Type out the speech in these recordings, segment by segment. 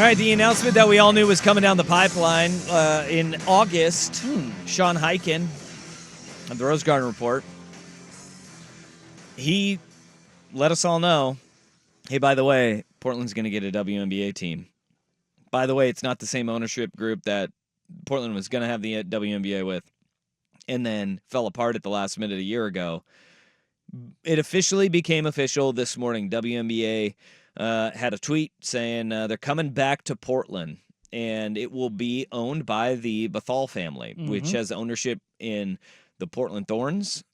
right, the announcement that we all knew was coming down the pipeline in August. Sean Hyken of the Rose Garden Report. He let us all know, hey, by the way, Portland's going to get a WNBA team. By the way, it's not the same ownership group that Portland was going to have the WNBA with, and then fell apart at the last minute a year ago. It officially became official this morning. WNBA had a tweet saying they're coming back to Portland, and it will be owned by the Bethal family, which has ownership in the Portland Thorns.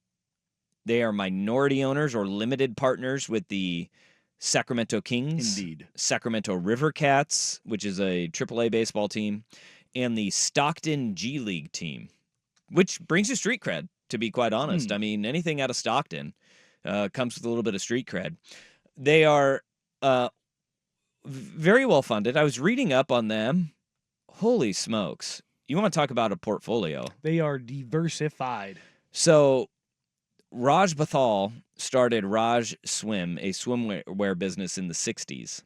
They are minority owners or limited partners with the Sacramento Kings, Indeed. Sacramento River Cats, which is a AAA baseball team, and the Stockton G League team, which brings you street cred, to be quite honest. I mean, anything out of Stockton comes with a little bit of street cred. They are very well funded. I was reading up on them. Holy smokes. You want to talk about a portfolio. They are diversified. So Raj Bethal started Raj Swim, a swimwear business in the 60s.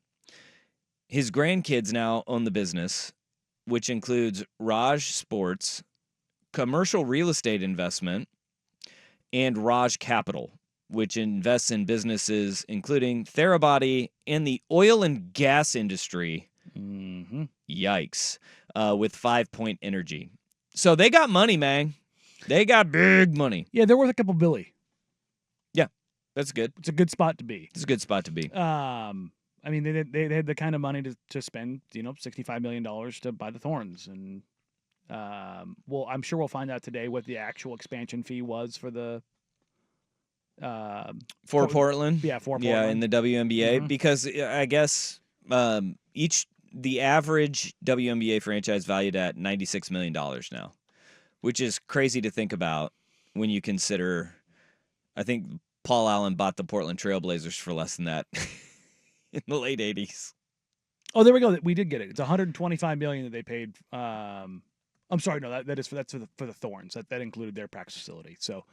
His grandkids now own the business, which includes Raj Sports, commercial real estate investment, and Raj Capital, which invests in businesses including Therabody and the oil and gas industry. Yikes. With 5 Point Energy. So they got money, man. They got big money. Yeah, they're worth a couple billy. Yeah, that's good. It's a good spot to be. It's a good spot to be. I mean, they had the kind of money to spend, $65 million to buy the Thorns. And, well, I'm sure we'll find out today what the actual expansion fee was for the... for Portland? Yeah, for Portland. Yeah, in the WNBA. Because I guess the average WNBA franchise valued at $96 million now, which is crazy to think about when you consider, I think Paul Allen bought the Portland Trailblazers for less than that in the late 80s. Oh, there we go. We did get it. It's $125 million that they paid. I'm sorry, no, that's for the Thorns. That included their practice facility. So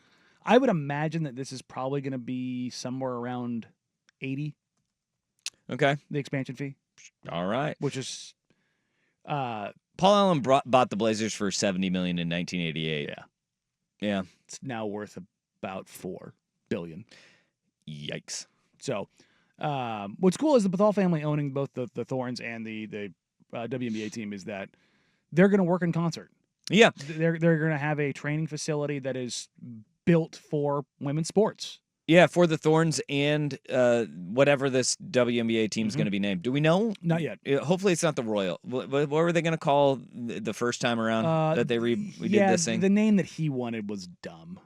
I would imagine that this is probably going to be somewhere around 80. Okay. The expansion fee. All right. Which is Paul Allen bought the Blazers for $70 million in 1988. Yeah. It's now worth about $4 billion. Yikes. So, what's cool is the Bethal family owning both the Thorns and the WNBA team is that they're going to work in concert. Yeah. They're going to have a training facility that is built for women's sports. Yeah, for the Thorns and whatever this WNBA team is going to be named. Do we know? Not yet. Hopefully it's not the Royal. What were they going to call the first time around that they did this thing? The name that he wanted was dumb.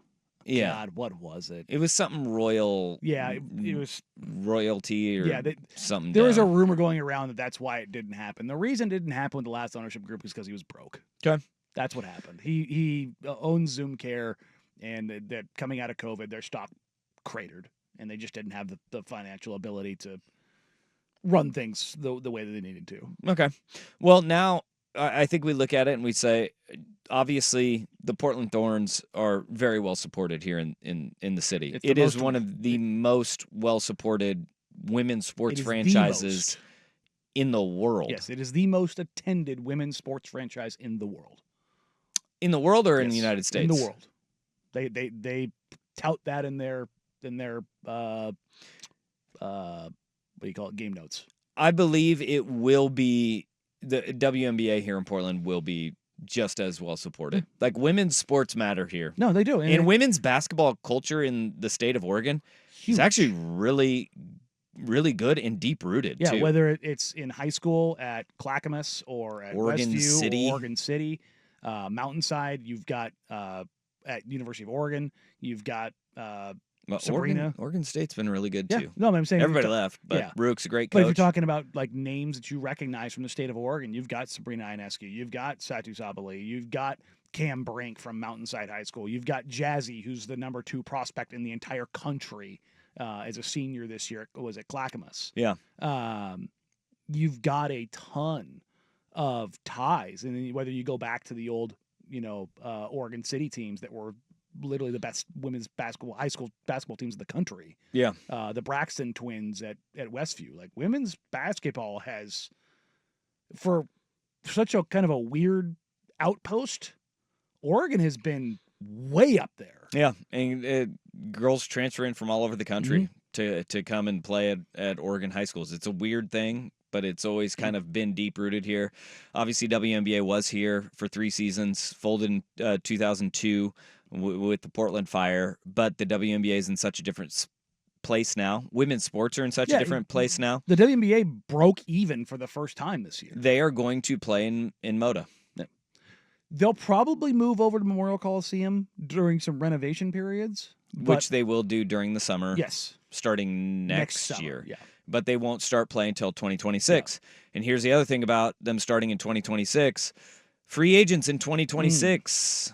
Yeah. God, what was it? It was something royal. Yeah, it was royalty or something. There was a rumor going around that that's why it didn't happen. The reason it didn't happen with the last ownership group is because he was broke. Okay. That's what happened. He owns Zoom Care, and that coming out of COVID, their stock cratered, and they just didn't have the financial ability to run things the way that they needed to. Okay. Well, now I think we look at it and we say, obviously, the Portland Thorns are very well supported here in the city. It is one of the most well-supported women's sports franchises in the world. Yes, it is the most attended women's sports franchise in the world. In the world or in the United States? In the world. They tout that in their what do you call it, game notes. I believe it will be, the WNBA here in Portland will be just as well supported. Like, women's sports matter here. No, they do. And women's basketball culture in the state of Oregon is actually really, really good and deep-rooted, too. Yeah, whether it's in high school at Clackamas or at Westview or Oregon City, Mountainside, you've got at University of Oregon, you've got Sabrina. Oregon State's been really good, too. No, I'm saying everybody left, but Rook's a great coach. But if you're talking about like names that you recognize from the state of Oregon, you've got Sabrina Ionescu, you've got Satu Sabali, you've got Cam Brink from Mountainside High School, you've got Jazzy, who's the number 2 prospect in the entire country as a senior this year, was at Clackamas. Yeah. You've got a ton of ties, and whether you go back to the old, Oregon City teams that were literally the best women's high school basketball teams in the country. Yeah. The Braxton twins at Westview. Like, women's basketball for such a kind of a weird outpost, Oregon has been way up there. Yeah, and girls transfer in from all over the country to come and play at Oregon high schools. It's a weird thing, but it's always kind of been deep-rooted here. Obviously, WNBA was here for 3 seasons, folded in 2002 with the Portland Fire, but the WNBA is in such a different place now. Women's sports are in such a different place now. The WNBA broke even for the first time this year. They are going to play in Moda. They'll probably move over to Memorial Coliseum during some renovation periods. Which they will do during the summer. Yes. Starting next year. Yeah. But they won't start playing until 2026. Yeah. And here's the other thing about them starting in 2026. Free agents in 2026.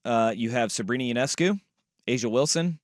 You have Sabrina Ionescu, Asia Wilson,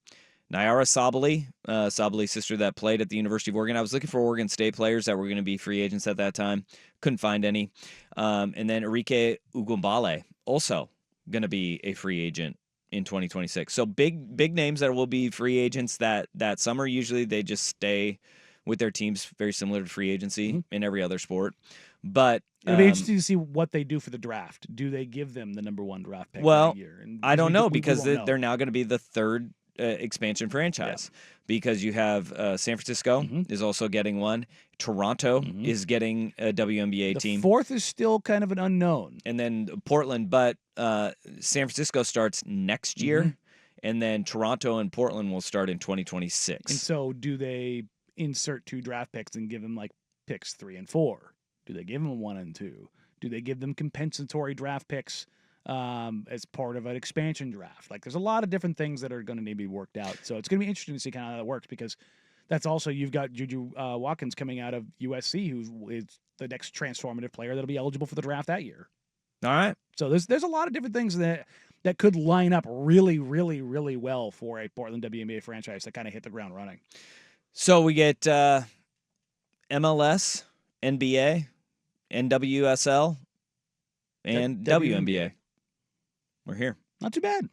Nyara Sabally, Sabaly's sister that played at the University of Oregon. I was looking for Oregon State players that were going to be free agents at that time. Couldn't find any. And then Enrique Ugumbale, also going to be a free agent in 2026. So big names that will be free agents that summer. Usually they just stay with their teams, very similar to free agency in every other sport. But it'll be interesting to see what they do for the draft. Do they give them the number 1 draft pick that year? And I don't know because they're now going to be the third expansion franchise because you have San Francisco is also getting one. Toronto is getting a WNBA team. The fourth is still kind of an unknown. And then Portland, but San Francisco starts next year, and then Toronto and Portland will start in 2026. And so do they insert 2 draft picks and give them like picks 3 and 4? Do they give them 1 and 2? Do they give them compensatory draft picks as part of an expansion draft? Like, there's a lot of different things that are going to need to be worked out. So it's going to be interesting to see kind of how that works because that's also, you've got Juju Watkins coming out of USC, who is the next transformative player that'll be eligible for the draft that year. All right. So there's a lot of different things that could line up really, really, really well for a Portland WNBA franchise that kind of hit the ground running. So we get MLS, NBA, NWSL, and WNBA. We're here. Not too bad.